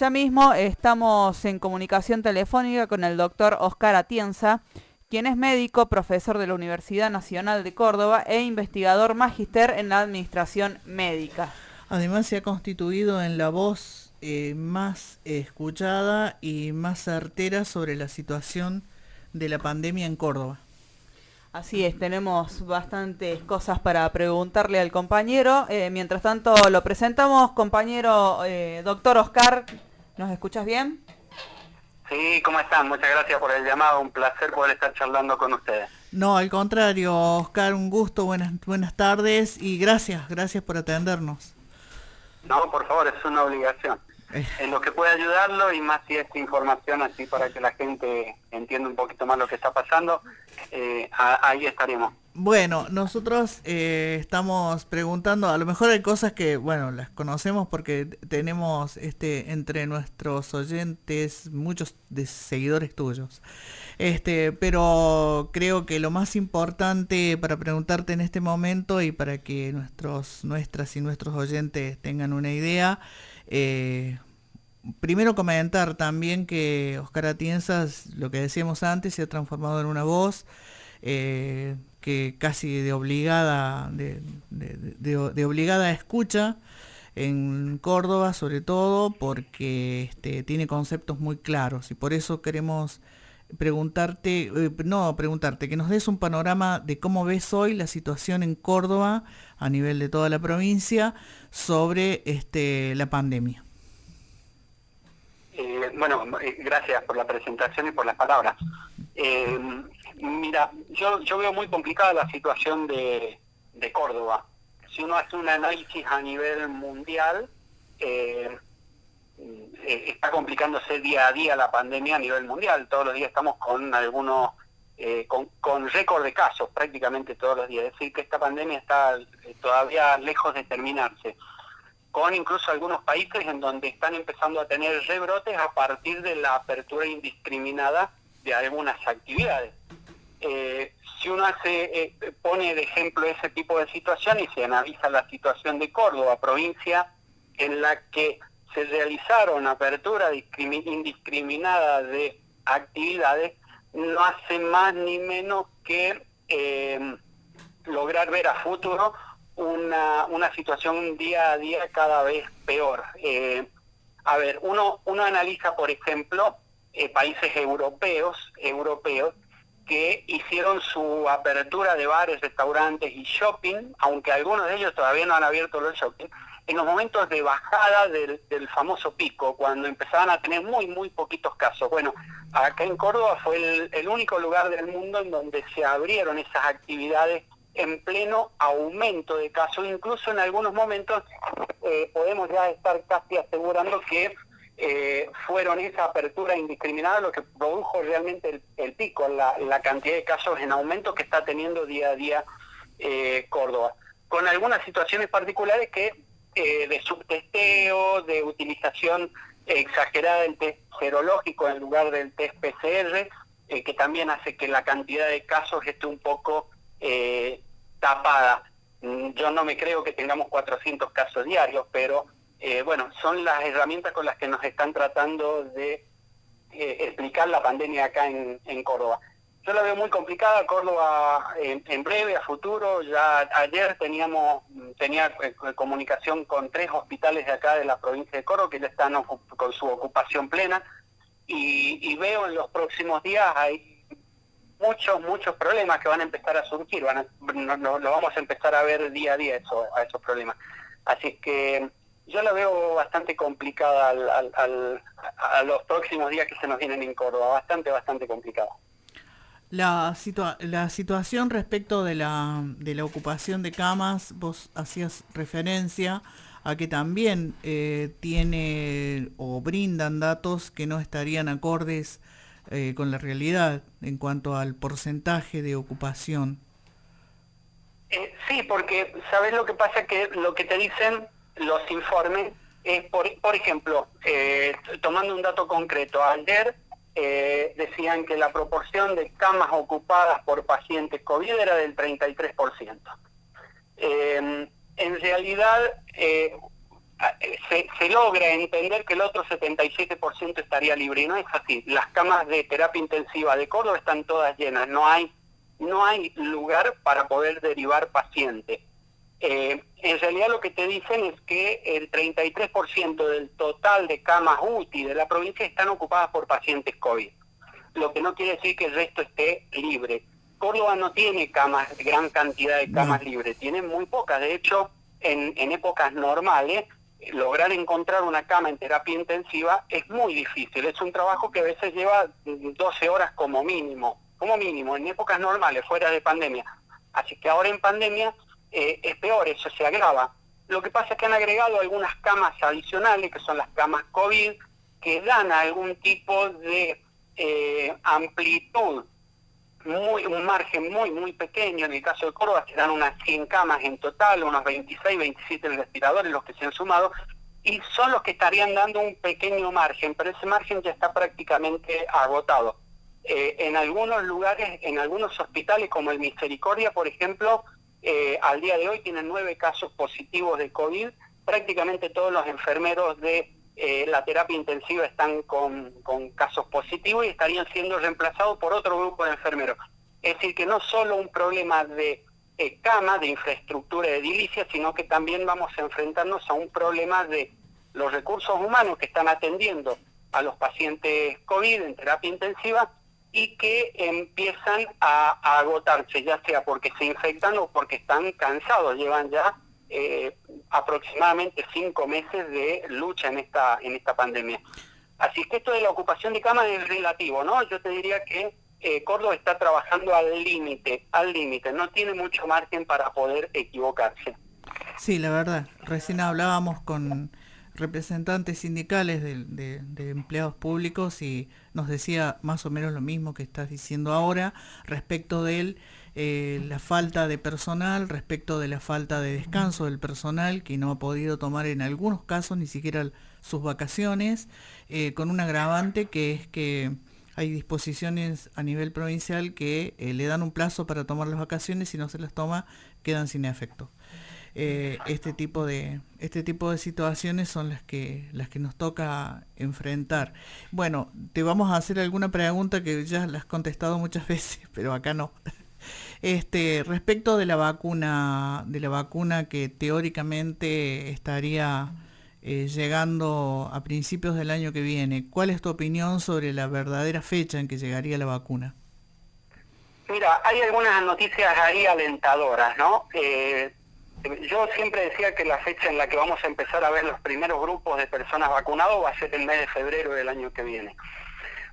Ya mismo estamos en comunicación telefónica con el doctor Oscar Atienza, quien es médico, profesor de la Universidad Nacional de Córdoba e investigador magíster en la administración médica. Además se ha constituido en la voz más escuchada y más certera sobre la situación de la pandemia en Córdoba. Así es, tenemos bastantes cosas para preguntarle al compañero. Mientras tanto lo presentamos, compañero doctor Oscar, ¿nos escuchas bien? Sí, ¿cómo están? Muchas gracias por el llamado, un placer poder estar charlando con ustedes. No, al contrario, Oscar, un gusto, buenas tardes y gracias por atendernos. No, por favor, es una obligación. Eh, En lo que pueda ayudarlo y más si es información así para que la gente entienda un poquito más lo que está pasando, ahí estaremos. Bueno, nosotros estamos preguntando, a lo mejor hay cosas que, bueno, las conocemos porque tenemos entre nuestros oyentes muchos seguidores tuyos. Pero creo que lo más importante para preguntarte en este momento y para que nuestras y nuestros oyentes tengan una idea, primero comentar también que Oscar Atienza, lo que decíamos antes, se ha transformado en una voz que casi de obligada escucha en Córdoba, sobre todo porque tiene conceptos muy claros y por eso queremos preguntarte, que nos des un panorama de cómo ves hoy la situación en Córdoba a nivel de toda la provincia sobre la pandemia. Gracias por la presentación y por las palabras. Mira, yo veo muy complicada la situación de Córdoba. Si uno hace un análisis a nivel mundial, está complicándose día a día la pandemia a nivel mundial. Todos los días estamos con algunos, con récord de casos prácticamente todos los días. Es decir, que esta pandemia está todavía lejos de terminarse, con incluso algunos países en donde están empezando a tener rebrotes a partir de la apertura indiscriminada de algunas actividades. Si uno pone de ejemplo ese tipo de situación y se analiza la situación de Córdoba, provincia en la que se realizaron aperturas indiscriminadas de actividades, no hace más ni menos que lograr ver a futuro una situación día a día cada vez peor. Uno analiza, por ejemplo, países europeos que hicieron su apertura de bares, restaurantes y shopping, aunque algunos de ellos todavía no han abierto los shopping, en los momentos de bajada del famoso pico, cuando empezaban a tener muy poquitos casos. Bueno, acá en Córdoba fue el único lugar del mundo en donde se abrieron esas actividades en pleno aumento de casos. Incluso en algunos momentos podemos ya estar casi asegurando que fueron esa apertura indiscriminada lo que produjo realmente el pico, la cantidad de casos en aumento que está teniendo día a día Córdoba, con algunas situaciones particulares que de subtesteo, de utilización exagerada del test serológico en lugar del test PCR, que también hace que la cantidad de casos esté un poco tapada. Yo no me creo que tengamos 400 casos diarios, pero son las herramientas con las que nos están tratando de explicar la pandemia acá en Córdoba. Yo la veo muy complicada, Córdoba en breve, a futuro. Ya ayer tenía comunicación con 3 hospitales de acá de la provincia de Córdoba que ya están con su ocupación plena y veo en los próximos días hay muchos problemas que van a empezar a surgir, lo vamos a empezar a ver día a día a esos problemas. Así que yo la veo bastante complicada a los próximos días que se nos vienen en Córdoba, bastante complicada. La situación respecto de la ocupación de camas, vos hacías referencia a que también tiene o brindan datos que no estarían acordes con la realidad en cuanto al porcentaje de ocupación. Sí, porque ¿sabes lo que pasa? Que lo que te dicen los informes es, por ejemplo, tomando un dato concreto, ayer decían que la proporción de camas ocupadas por pacientes COVID era del 33%. En realidad, se logra entender que el otro 77% estaría libre, y no es así. Las camas de terapia intensiva de Córdoba están todas llenas, no hay lugar para poder derivar pacientes. En realidad lo que te dicen es que el 33% del total de camas UTI de la provincia están ocupadas por pacientes COVID, lo que no quiere decir que el resto esté libre. Córdoba no tiene camas, gran cantidad de camas libres, tiene muy pocas. De hecho, en épocas normales, lograr encontrar una cama en terapia intensiva es muy difícil. Es un trabajo que a veces lleva 12 horas como mínimo, en épocas normales, fuera de pandemia. Así que ahora en pandemia es peor, eso se agrava. Lo que pasa es que han agregado algunas camas adicionales, que son las camas COVID, que dan algún tipo de amplitud, un margen muy pequeño. En el caso de Córdoba serán unas 100 camas en total, unos 26, 27 respiradores los que se han sumado, y son los que estarían dando un pequeño margen, pero ese margen ya está prácticamente agotado. En algunos lugares, en algunos hospitales como el Misericordia, por ejemplo, al día de hoy tienen 9 casos positivos de COVID. Prácticamente todos los enfermeros de la terapia intensiva están con casos positivos y estarían siendo reemplazados por otro grupo de enfermeros. Es decir, que no solo un problema de cama, de infraestructura edilicia, sino que también vamos a enfrentarnos a un problema de los recursos humanos que están atendiendo a los pacientes COVID en terapia intensiva y que empiezan a agotarse, ya sea porque se infectan o porque están cansados. Llevan ya aproximadamente 5 meses de lucha en esta pandemia. Así que esto de la ocupación de camas es relativo, ¿no? Yo te diría que Córdoba está trabajando al límite, no tiene mucho margen para poder equivocarse. Sí, la verdad, recién hablábamos con representantes sindicales de empleados públicos y nos decía más o menos lo mismo que estás diciendo ahora respecto de la falta de personal, respecto de la falta de descanso del personal, que no ha podido tomar en algunos casos ni siquiera sus vacaciones, con un agravante que es que hay disposiciones a nivel provincial que le dan un plazo para tomar las vacaciones, si no se las toma quedan sin efecto. Este tipo de situaciones son las que nos toca enfrentar. Bueno, te vamos a hacer alguna pregunta que ya la has contestado muchas veces, pero acá no. Respecto de la vacuna que teóricamente estaría llegando a principios del año que viene, ¿cuál es tu opinión sobre la verdadera fecha en que llegaría la vacuna? Mira, hay algunas noticias ahí alentadoras, ¿no? Yo siempre decía que la fecha en la que vamos a empezar a ver los primeros grupos de personas vacunados va a ser el mes de febrero del año que viene.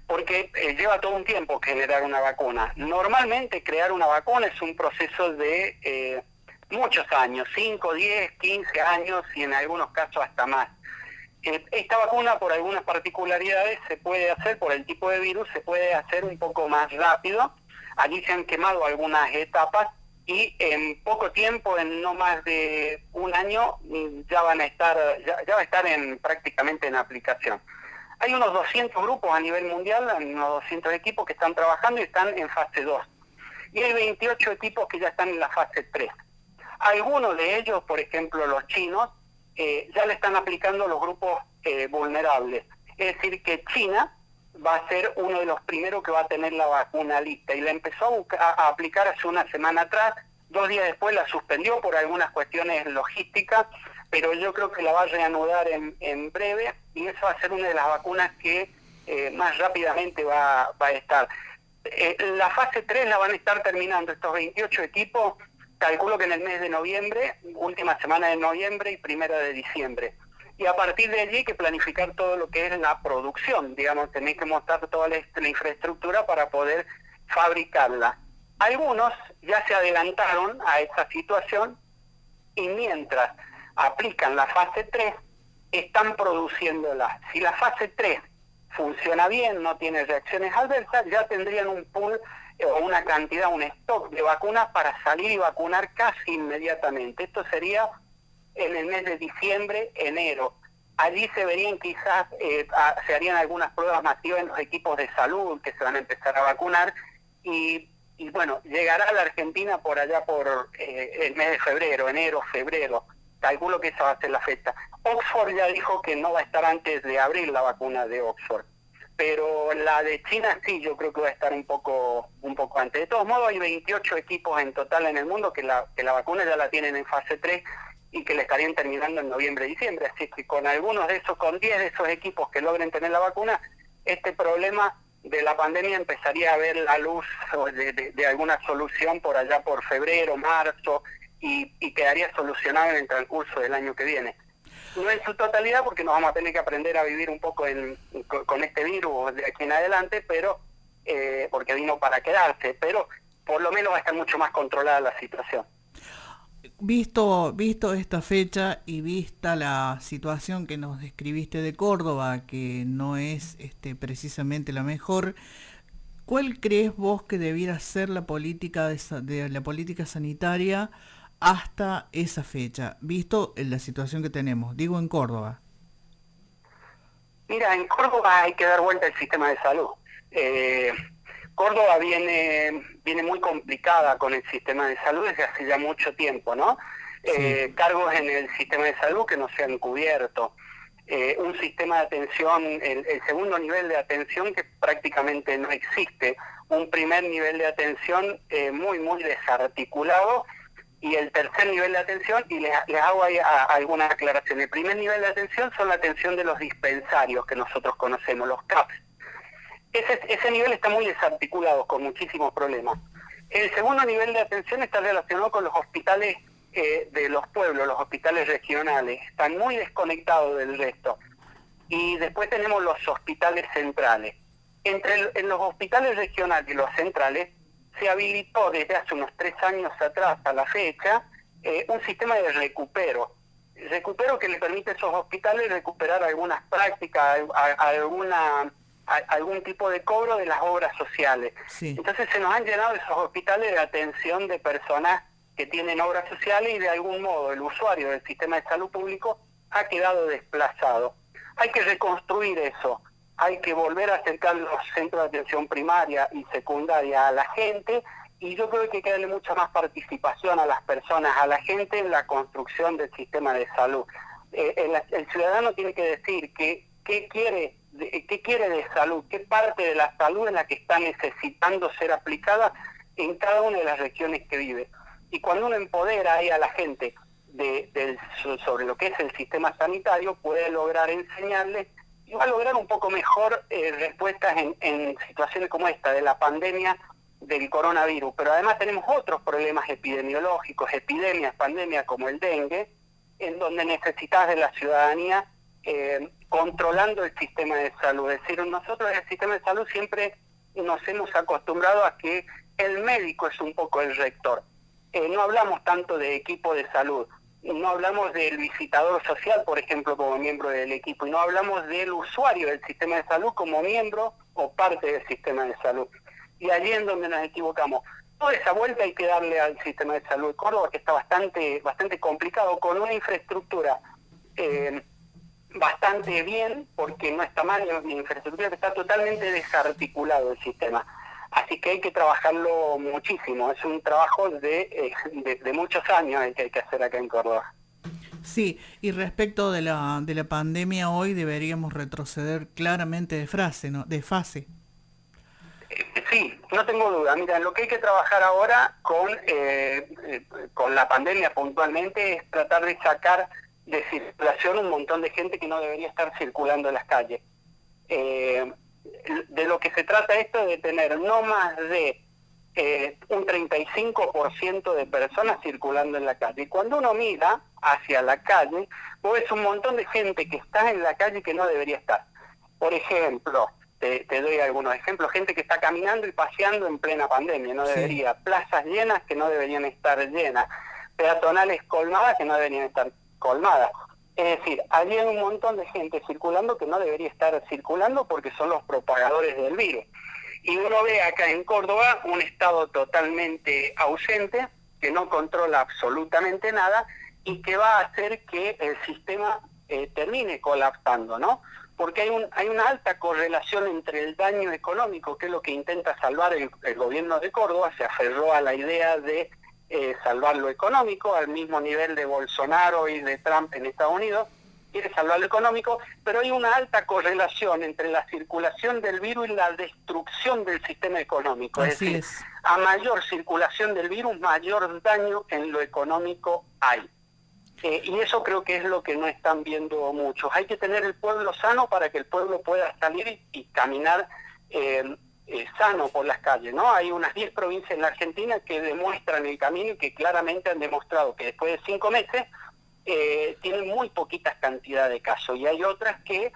Porque lleva todo un tiempo generar una vacuna. Normalmente crear una vacuna es un proceso de muchos años, 5, 10, 15 años y en algunos casos hasta más. Esta vacuna, por algunas particularidades, se puede hacer, por el tipo de virus, se puede hacer un poco más rápido. Allí se han quemado algunas etapas y en poco tiempo, en no más de un año, ya va a estar prácticamente en aplicación. Hay unos 200 grupos a nivel mundial, unos 200 equipos que están trabajando y están en fase 2. Y hay 28 equipos que ya están en la fase 3. Algunos de ellos, por ejemplo los chinos, ya le están aplicando los grupos vulnerables. Es decir, que China va a ser uno de los primeros que va a tener la vacuna lista. Y la empezó a aplicar hace una semana atrás, 2 días después la suspendió por algunas cuestiones logísticas, pero yo creo que la va a reanudar en breve y esa va a ser una de las vacunas que más rápidamente va a estar. La fase 3 la van a estar terminando estos 28 equipos, calculo que en el mes de noviembre, última semana de noviembre y primera de diciembre. Y a partir de allí hay que planificar todo lo que es la producción, digamos, tenéis que montar toda la infraestructura para poder fabricarla. Algunos ya se adelantaron a esa situación y mientras aplican la fase 3, están produciéndola. Si la fase 3 funciona bien, no tiene reacciones adversas, ya tendrían un pool o una cantidad, un stock de vacunas para salir y vacunar casi inmediatamente. Esto sería en el mes de diciembre, enero. Allí se verían quizás, se harían algunas pruebas masivas en los equipos de salud que se van a empezar a vacunar y bueno, llegará a la Argentina por allá por el mes de febrero, enero, febrero. calculo que esa va a ser la fecha. Oxford ya dijo que no va a estar antes de abril la vacuna de Oxford, pero la de China sí, yo creo que va a estar un poco antes. De todos modos, hay 28 equipos en total en el mundo que la vacuna ya la tienen en fase 3 y que la estarían terminando en noviembre, diciembre, así que con algunos de esos, con 10 de esos equipos que logren tener la vacuna, este problema de la pandemia empezaría a ver la luz de alguna solución por allá por febrero, marzo, y quedaría solucionado en el transcurso del año que viene. No en su totalidad, porque nos vamos a tener que aprender a vivir un poco con este virus de aquí en adelante, pero porque vino para quedarse, pero por lo menos va a estar mucho más controlada la situación. Visto esta fecha y vista la situación que nos describiste de Córdoba, que no es precisamente la mejor, ¿cuál crees vos que debiera ser la política de la política sanitaria hasta esa fecha, visto la situación que tenemos? Digo, en Córdoba. Mira, en Córdoba hay que dar vuelta al sistema de salud. Córdoba viene muy complicada con el sistema de salud desde hace ya mucho tiempo, ¿no? Sí. Cargos en el sistema de salud que no se han cubierto, un sistema de atención, el segundo nivel de atención que prácticamente no existe, un primer nivel de atención muy desarticulado, y el tercer nivel de atención, y les hago ahí algunas aclaraciones. El primer nivel de atención son la atención de los dispensarios que nosotros conocemos, los CAPS. Ese nivel está muy desarticulado, con muchísimos problemas. El segundo nivel de atención está relacionado con los hospitales de los pueblos, los hospitales regionales. Están muy desconectados del resto. Y después tenemos los hospitales centrales. En los hospitales regionales y los centrales se habilitó desde hace unos 3 años atrás a la fecha un sistema de recupero que le permite a esos hospitales recuperar algunas prácticas, algún tipo de cobro de las obras sociales. Sí. Entonces se nos han llenado esos hospitales de atención de personas que tienen obras sociales, y de algún modo el usuario del sistema de salud público ha quedado desplazado. Hay que reconstruir eso, hay que volver a acercar los centros de atención primaria y secundaria a la gente, y yo creo que hay que darle mucha más participación a las personas, a la gente en la construcción del sistema de salud. El ciudadano tiene que decir qué quiere de salud, qué parte de la salud es la que está necesitando ser aplicada en cada una de las regiones que vive. Y cuando uno empodera ahí a la gente sobre lo que es el sistema sanitario, puede lograr enseñarles y va a lograr un poco mejor respuestas en situaciones como esta, de la pandemia del coronavirus. Pero además tenemos otros problemas epidemiológicos, epidemias, pandemias como el dengue, en donde necesitas de la ciudadanía controlando el sistema de salud. Es decir, nosotros en el sistema de salud siempre nos hemos acostumbrado a que el médico es un poco el rector. No hablamos tanto de equipo de salud, no hablamos del visitador social, por ejemplo, como miembro del equipo, y no hablamos del usuario del sistema de salud como miembro o parte del sistema de salud. Y allí es donde nos equivocamos. Toda esa vuelta hay que darle al sistema de salud de Córdoba, que está bastante complicado, con una infraestructura bastante bien, porque no está mal la infraestructura, que está totalmente desarticulado el sistema. Así que hay que trabajarlo muchísimo, es un trabajo de muchos años el que hay que hacer acá en Córdoba. Sí, y respecto de la pandemia, hoy deberíamos retroceder claramente de fase. Sí, no tengo duda. Mira, lo que hay que trabajar ahora con la pandemia puntualmente es tratar de sacar de circulación un montón de gente que no debería estar circulando en las calles. De lo que se trata esto es de tener no más de un 35% de personas circulando en la calle. Y cuando uno mira hacia la calle, vos ves un montón de gente que está en la calle que no debería estar. Por ejemplo, te doy algunos ejemplos, gente que está caminando y paseando en plena pandemia, no debería, plazas llenas que no deberían estar llenas, peatonales colmadas que no deberían estar colmadas. Es decir, allí hay un montón de gente circulando que no debería estar circulando porque son los propagadores del virus. Y uno ve acá en Córdoba un estado totalmente ausente, que no controla absolutamente nada y que va a hacer que el sistema termine colapsando, ¿no? Porque hay una alta correlación entre el daño económico, que es lo que intenta salvar el gobierno de Córdoba, se aferró a la idea de salvar lo económico, al mismo nivel de Bolsonaro y de Trump en Estados Unidos, quiere salvar lo económico, pero hay una alta correlación entre la circulación del virus y la destrucción del sistema económico. Así es decir, es. a mayor circulación del virus, mayor daño en lo económico hay. Y eso creo que es lo que no están viendo muchos. Hay que tener el pueblo sano para que el pueblo pueda salir y caminar sano por las calles, ¿no? Hay unas 10 provincias en la Argentina que demuestran el camino y que claramente han demostrado que después de 5 meses tienen muy poquitas cantidades de casos, y hay otras que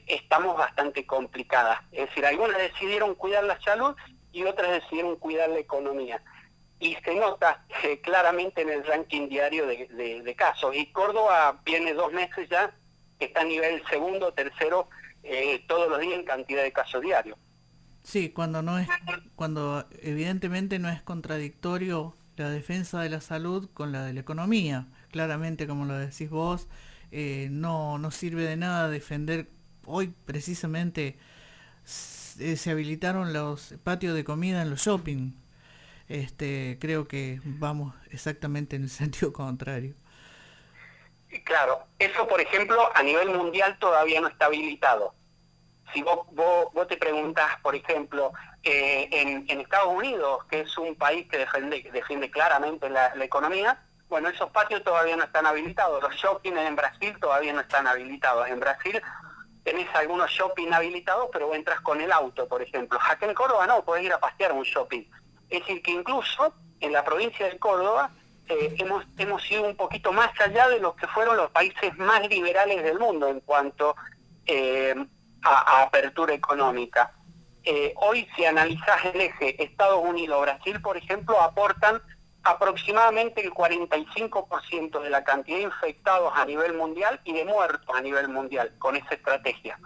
estamos bastante complicadas. Es decir, algunas decidieron cuidar la salud y otras decidieron cuidar la economía. Y se nota claramente en el ranking diario de casos. Y Córdoba viene 2 meses ya, que está a nivel segundo, tercero, todos los días en cantidad de casos diarios. Sí, cuando evidentemente no es contradictorio la defensa de la salud con la de la economía. Claramente, como lo decís vos, no sirve de nada defender. Hoy precisamente se habilitaron los patios de comida en los shopping. Creo que vamos exactamente en el sentido contrario. Claro, eso por ejemplo a nivel mundial todavía no está habilitado. Si vos te preguntás, por ejemplo, en Estados Unidos, que es un país que defiende claramente la economía, bueno, esos patios todavía no están habilitados. Los shopping en Brasil todavía no están habilitados. En Brasil tenés algunos shopping habilitados, pero entras con el auto, por ejemplo. Acá en Córdoba no, podés ir a pasear a un shopping. Es decir, que incluso en la provincia de Córdoba hemos ido un poquito más allá de los que fueron los países más liberales del mundo en cuanto a apertura económica. Hoy, si analizás el eje Estados Unidos-Brasil, por ejemplo, aportan aproximadamente el 45% de la cantidad de infectados a nivel mundial y de muertos a nivel mundial con esa estrategia.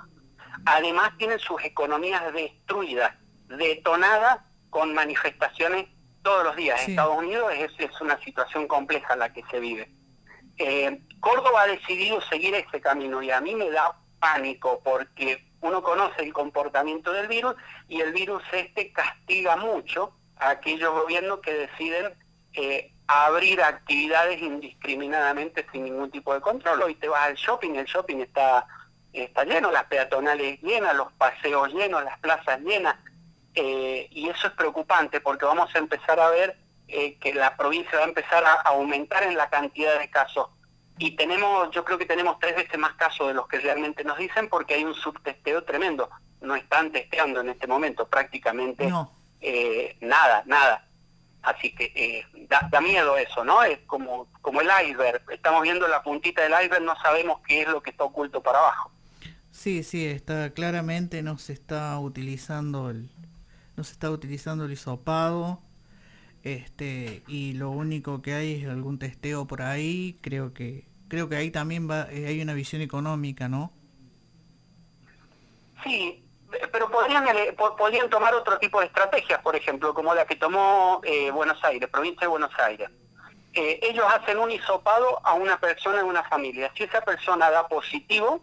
Además, tienen sus economías destruidas, detonadas, con manifestaciones todos los días. Sí. En Estados Unidos es una situación compleja la que se vive. Córdoba ha decidido seguir ese camino y a mí me da pánico porque uno conoce el comportamiento del virus y el virus castiga mucho a aquellos gobiernos que deciden abrir actividades indiscriminadamente sin ningún tipo de control. Hoy te vas al shopping, el shopping está lleno, las peatonales llenas, los paseos llenos, las plazas llenas. Y eso es preocupante porque vamos a empezar a ver que la provincia va a empezar a aumentar en la cantidad de casos. Y yo creo que tenemos 3 veces más casos de los que realmente nos dicen porque hay un subtesteo tremendo. No están testeando en este momento prácticamente nada. Así que da miedo eso, ¿no? Es como el iceberg. Estamos viendo la puntita del iceberg, no sabemos qué es lo que está oculto para abajo. Sí, está claramente no se está utilizando el hisopado, y lo único que hay es algún testeo por ahí. Creo que ahí también hay una visión económica, ¿no? Sí, pero podrían tomar otro tipo de estrategias, por ejemplo, como la que tomó Buenos Aires, provincia de Buenos Aires. Ellos hacen un hisopado a una persona en una familia. Si esa persona da positivo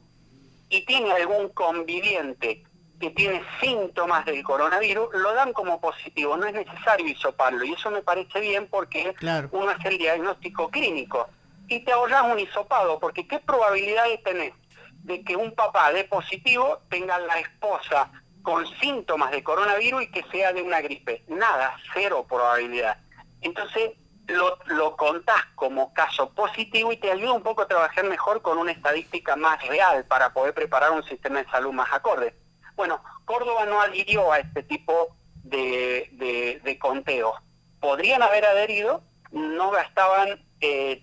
y tiene algún conviviente que tiene síntomas del coronavirus, lo dan como positivo, no es necesario hisoparlo, y eso me parece bien porque claro, uno hace el diagnóstico clínico y te ahorras un hisopado, porque ¿qué probabilidades tenés de que un papá dé positivo tenga la esposa con síntomas de coronavirus y que sea de una gripe? Nada, 0 probabilidad. Entonces lo contás como caso positivo y te ayuda un poco a trabajar mejor con una estadística más real para poder preparar un sistema de salud más acorde. Bueno, Córdoba no adhirió a este tipo de conteos. Podrían haber adherido, no gastaban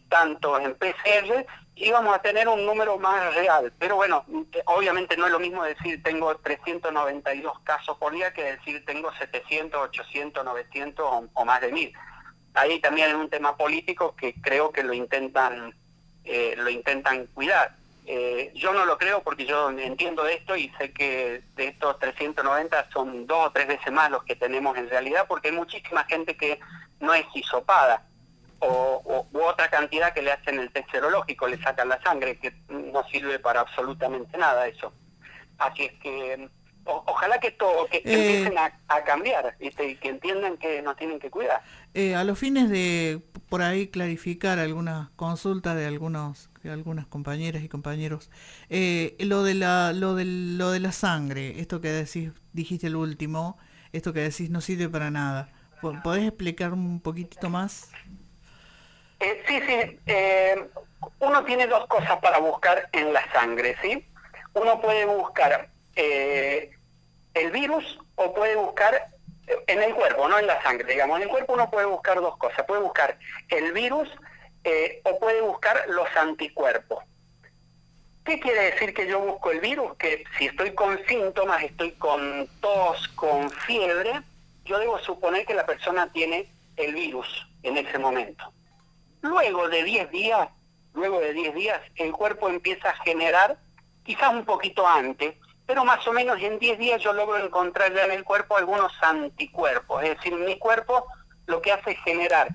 tanto en PCR, íbamos a tener un número más real. Pero bueno, obviamente no es lo mismo decir tengo 392 casos por día que decir tengo 700, 800, 900 o más de 1000. Ahí también es un tema político que creo que lo intentan cuidar. Yo no lo creo porque yo entiendo de esto y sé que de estos 390 son 2 o 3 veces más los que tenemos en realidad, porque hay muchísima gente que no es hisopada u otra cantidad que le hacen el test serológico, le sacan la sangre, que no sirve para absolutamente nada eso. Así es que Ojalá que empiecen a cambiar, ¿viste? Y que entiendan que nos tienen que cuidar. A los fines de por ahí clarificar algunas consultas de algunas compañeras y compañeros, lo de la sangre, esto que dijiste el último, esto que decís no sirve para nada. ¿Podés explicar un poquitito más? Sí. Uno tiene dos cosas para buscar en la sangre, ¿sí? Uno puede buscar el virus o puede buscar en el cuerpo, no en la sangre, digamos. En el cuerpo uno puede buscar dos cosas. Puede buscar el virus o puede buscar los anticuerpos. ¿Qué quiere decir que yo busco el virus? Que si estoy con síntomas, estoy con tos, con fiebre, yo debo suponer que la persona tiene el virus en ese momento. Luego de 10 días, el cuerpo empieza a generar, quizás un poquito antes, pero más o menos en 10 días yo logro encontrar ya en el cuerpo algunos anticuerpos. Es decir, mi cuerpo lo que hace es generar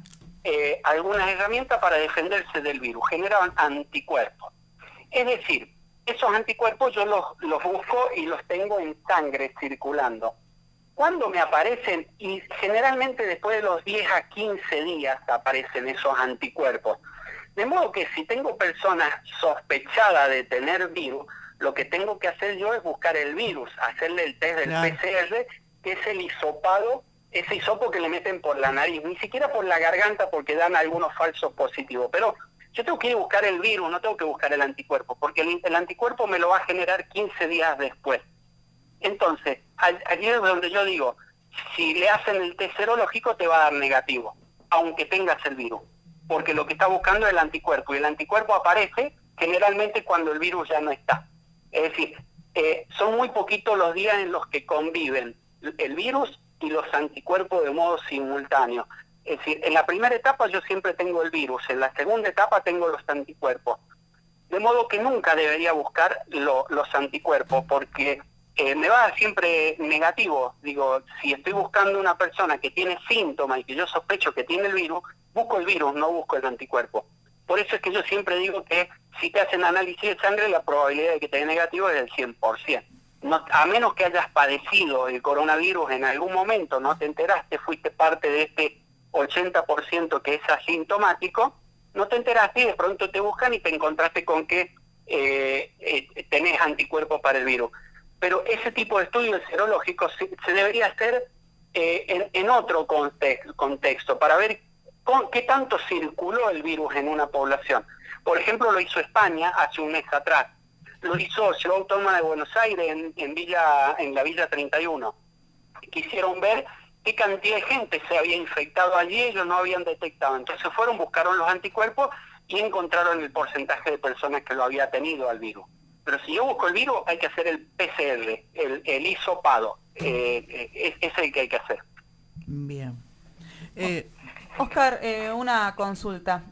algunas herramientas para defenderse del virus, generan anticuerpos. Es decir, esos anticuerpos yo los busco y los tengo en sangre circulando. Cuando me aparecen, y generalmente después de los 10 a 15 días aparecen esos anticuerpos. De modo que si tengo personas sospechadas de tener virus, lo que tengo que hacer yo es buscar el virus, hacerle el test del PCR, que es el hisopado, ese hisopo que le meten por la nariz, ni siquiera por la garganta porque dan algunos falsos positivos, pero yo tengo que ir a buscar el virus, no tengo que buscar el anticuerpo, porque el anticuerpo me lo va a generar 15 días después. Entonces, allí es donde yo digo, si le hacen el test serológico te va a dar negativo, aunque tengas el virus, porque lo que está buscando es el anticuerpo, y el anticuerpo aparece generalmente cuando el virus ya no está. Es decir, son muy poquitos los días en los que conviven el virus y los anticuerpos de modo simultáneo. Es decir, en la primera etapa yo siempre tengo el virus, en la segunda etapa tengo los anticuerpos. De modo que nunca debería buscar los anticuerpos, porque me va a dar siempre negativo. Digo, si estoy buscando una persona que tiene síntomas y que yo sospecho que tiene el virus, busco el virus, no busco el anticuerpo. Por eso es que yo siempre digo que si te hacen análisis de sangre, la probabilidad de que te dé negativo es del 100%. No, a menos que hayas padecido el coronavirus en algún momento, no te enteraste, fuiste parte de este 80% que es asintomático, no te enteraste y de pronto te buscan y te encontraste con que tenés anticuerpos para el virus. Pero ese tipo de estudios serológicos se debería hacer en otro contexto, para ver qué tanto circuló el virus en una población. Por ejemplo, lo hizo España hace un mes atrás. Lo hizo Ciudad Autónoma de Buenos Aires en la Villa 31. Quisieron ver qué cantidad de gente se había infectado allí, ellos no habían detectado. Entonces buscaron los anticuerpos y encontraron el porcentaje de personas que lo había tenido al virus. Pero si yo busco el virus, hay que hacer el PCR, el hisopado. Es el que hay que hacer. Bien. Oscar, una consulta.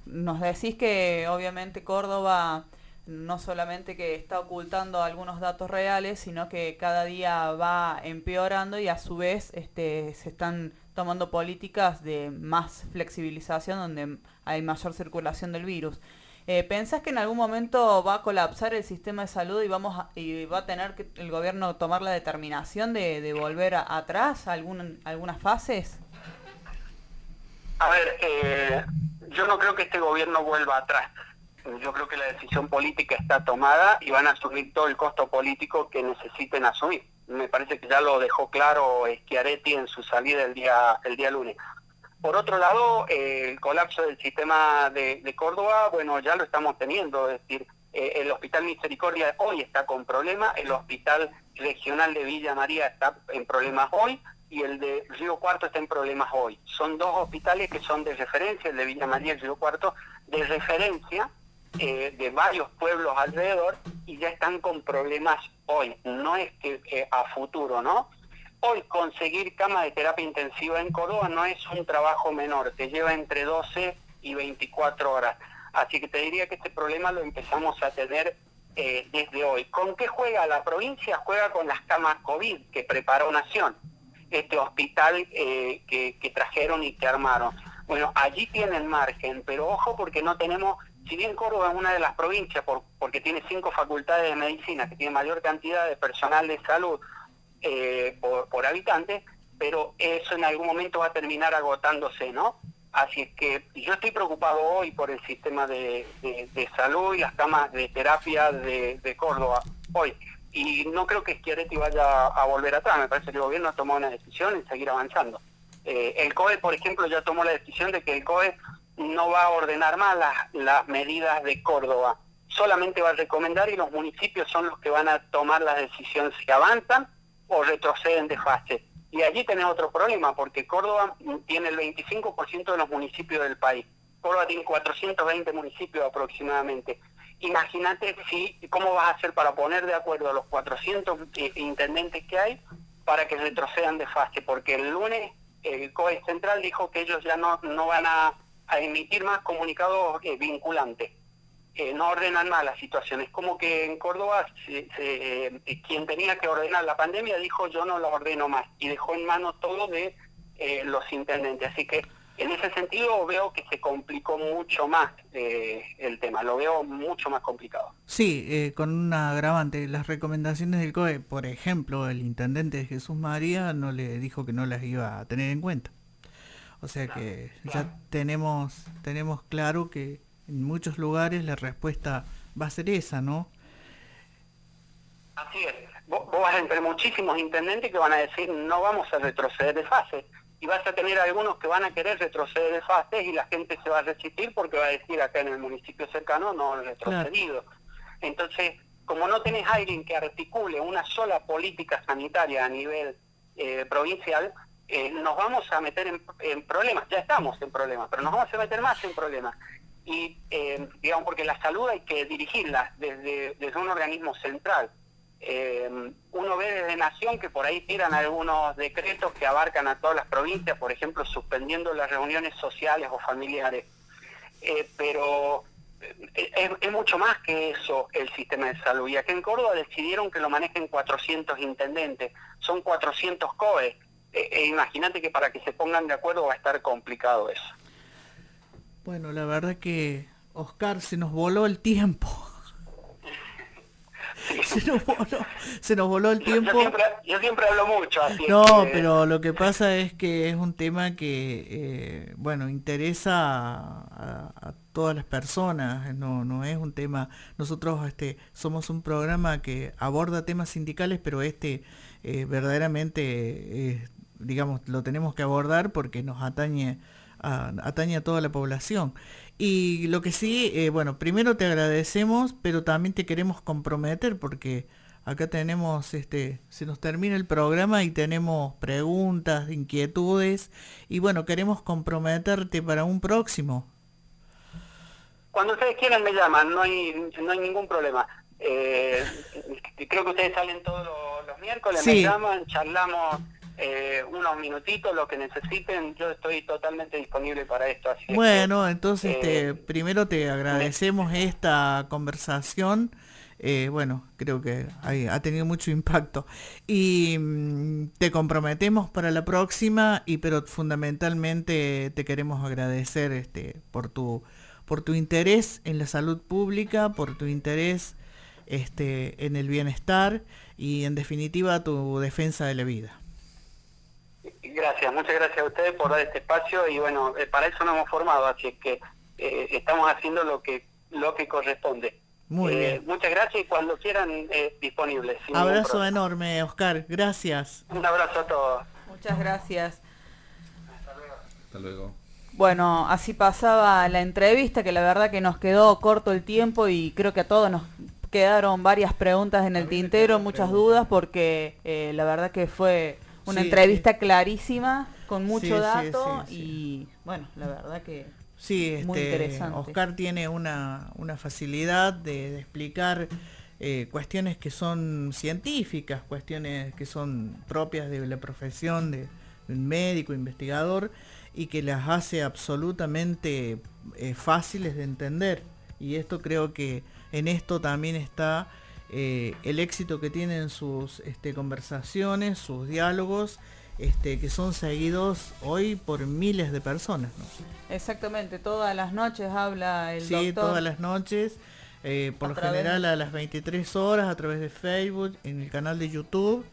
Nos decís que obviamente Córdoba no solamente que está ocultando algunos datos reales, sino que cada día va empeorando y a su vez se están tomando políticas de más flexibilización donde hay mayor circulación del virus. ¿Pensás que en algún momento va a colapsar el sistema de salud y va a tener que el gobierno tomar la determinación de volver atrás algunas fases? A ver, yo no creo que este gobierno vuelva atrás. Yo creo que la decisión política está tomada y van a asumir todo el costo político que necesiten asumir. Me parece que ya lo dejó claro Schiaretti en su salida el día lunes. Por otro lado, el colapso del sistema de Córdoba, bueno, ya lo estamos teniendo. Es decir, el Hospital Misericordia hoy está con problemas, el Hospital Regional de Villa María está en problemas hoy, y el de Río Cuarto está en problemas hoy. Son dos hospitales que son de referencia, el de Villa María y el Río Cuarto, de referencia de varios pueblos alrededor, y ya están con problemas hoy. No es que a futuro, ¿no? Hoy conseguir cama de terapia intensiva en Córdoba no es un trabajo menor, te lleva entre 12 y 24 horas. Así que te diría que este problema lo empezamos a tener desde hoy. ¿Con qué juega la provincia? Juega con las camas COVID que preparó Nación, este hospital que trajeron y que armaron. Bueno, allí tienen margen, pero ojo porque no tenemos si bien Córdoba es una de las provincias, porque tiene 5 facultades de medicina, que tiene mayor cantidad de personal de salud por habitante, pero eso en algún momento va a terminar agotándose, ¿no? Así es que yo estoy preocupado hoy por el sistema de salud y las camas de terapia de Córdoba hoy. Y no creo que Schiaretti vaya a volver atrás. Me parece que el gobierno ha tomado una decisión en seguir avanzando. El COE, por ejemplo, ya tomó la decisión de que el COE no va a ordenar más las medidas de Córdoba. Solamente va a recomendar y los municipios son los que van a tomar las decisiones si avanzan o retroceden de fase. Y allí tenés otro problema, porque Córdoba tiene el 25% de los municipios del país. Córdoba tiene 420 municipios aproximadamente. Imagínate cómo vas a hacer para poner de acuerdo a los 400 intendentes que hay para que retrocedan de fase, porque el lunes el COE Central dijo que ellos ya no van a emitir más comunicados vinculantes. No ordenan más la situación. Es como que en Córdoba quien tenía que ordenar la pandemia dijo yo no la ordeno más y dejó en manos todo de los intendentes. Así que en ese sentido veo que se complicó mucho más el tema, lo veo mucho más complicado. Sí, con un agravante, las recomendaciones del COE, por ejemplo, el intendente de Jesús María no le dijo que no las iba a tener en cuenta. O sea que ya tenemos claro que en muchos lugares la respuesta va a ser esa, ¿no? Así es. Vos vas entre muchísimos intendentes que van a decir no vamos a retroceder de fase. Y vas a tener algunos que van a querer retroceder de fase y la gente se va a resistir porque va a decir acá en el municipio cercano no han retrocedido. Claro. Entonces, como no tenés alguien que articule una sola política sanitaria a nivel provincial, nos vamos a meter en problemas. Ya estamos en problemas, pero nos vamos a meter más en problemas. Y digamos, porque la salud hay que dirigirla desde un organismo central. Uno ve desde Nación que por ahí tiran algunos decretos que abarcan a todas las provincias, por ejemplo, suspendiendo las reuniones sociales o familiares. Pero es mucho más que eso el sistema de salud. Y acá en Córdoba decidieron que lo manejen 400 intendentes, son 400 COE. Imagínate que para que se pongan de acuerdo va a estar complicado eso. Bueno, la verdad que, Oscar, se nos voló el tiempo. Sí. Se nos voló el tiempo. Yo siempre hablo mucho, así no, es que... pero lo que pasa es que es un tema que, interesa a todas las personas. No es un tema... Nosotros somos un programa que aborda temas sindicales, pero verdaderamente, digamos, lo tenemos que abordar porque nos atañe a toda la población. Y lo que sí, primero te agradecemos, pero también te queremos comprometer porque acá tenemos, se nos termina el programa y tenemos preguntas, inquietudes y queremos comprometerte para un próximo. Cuando ustedes quieran me llaman, no hay ningún problema. Creo que ustedes salen todos los miércoles, sí. Me llaman, charlamos unos minutitos, lo que necesiten, yo estoy totalmente disponible para esto. Así entonces primero te agradecemos esta conversación, creo que ha tenido mucho impacto y te comprometemos para la próxima, pero fundamentalmente te queremos agradecer por tu interés en la salud pública, por tu interés en el bienestar y en definitiva tu defensa de la vida. Gracias, muchas gracias a ustedes por dar este espacio y para eso nos hemos formado, así es que estamos haciendo lo que corresponde. Muy bien. Muchas gracias y cuando quieran disponibles. Abrazo enorme, Oscar, gracias. Un abrazo a todos. Muchas gracias. Hasta luego. Bueno, así pasaba la entrevista, que la verdad que nos quedó corto el tiempo y creo que a todos nos quedaron varias preguntas en el tintero, muchas dudas, porque la verdad que fue una entrevista clarísima, con mucho dato y la verdad que muy interesante. Oscar tiene una facilidad de explicar cuestiones que son científicas, cuestiones que son propias de la profesión de un médico, investigador, y que las hace absolutamente fáciles de entender. Y esto creo que en esto también está el éxito que tienen sus conversaciones, sus diálogos que son seguidos hoy por miles de personas, ¿no? Exactamente, todas las noches habla el Sí, doctor. todas las noches, por lo general a las 23 horas a través de Facebook, en el canal de YouTube,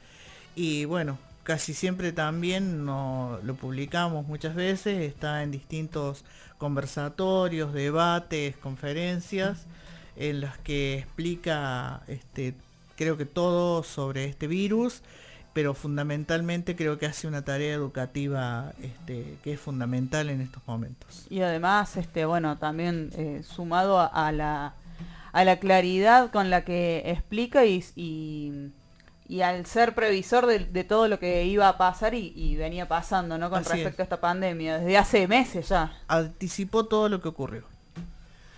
y bueno, casi siempre también lo publicamos muchas veces, está en distintos conversatorios, debates, conferencias, en las que explica, creo que todo sobre este virus, pero fundamentalmente creo que hace una tarea educativa que es fundamental en estos momentos. Y además, bueno, también sumado a la claridad con la que explica y al ser previsor de todo lo que iba a pasar y venía pasando, ¿no? Con Así respecto es. a esta pandemia, desde hace meses ya. Anticipó todo lo que ocurrió.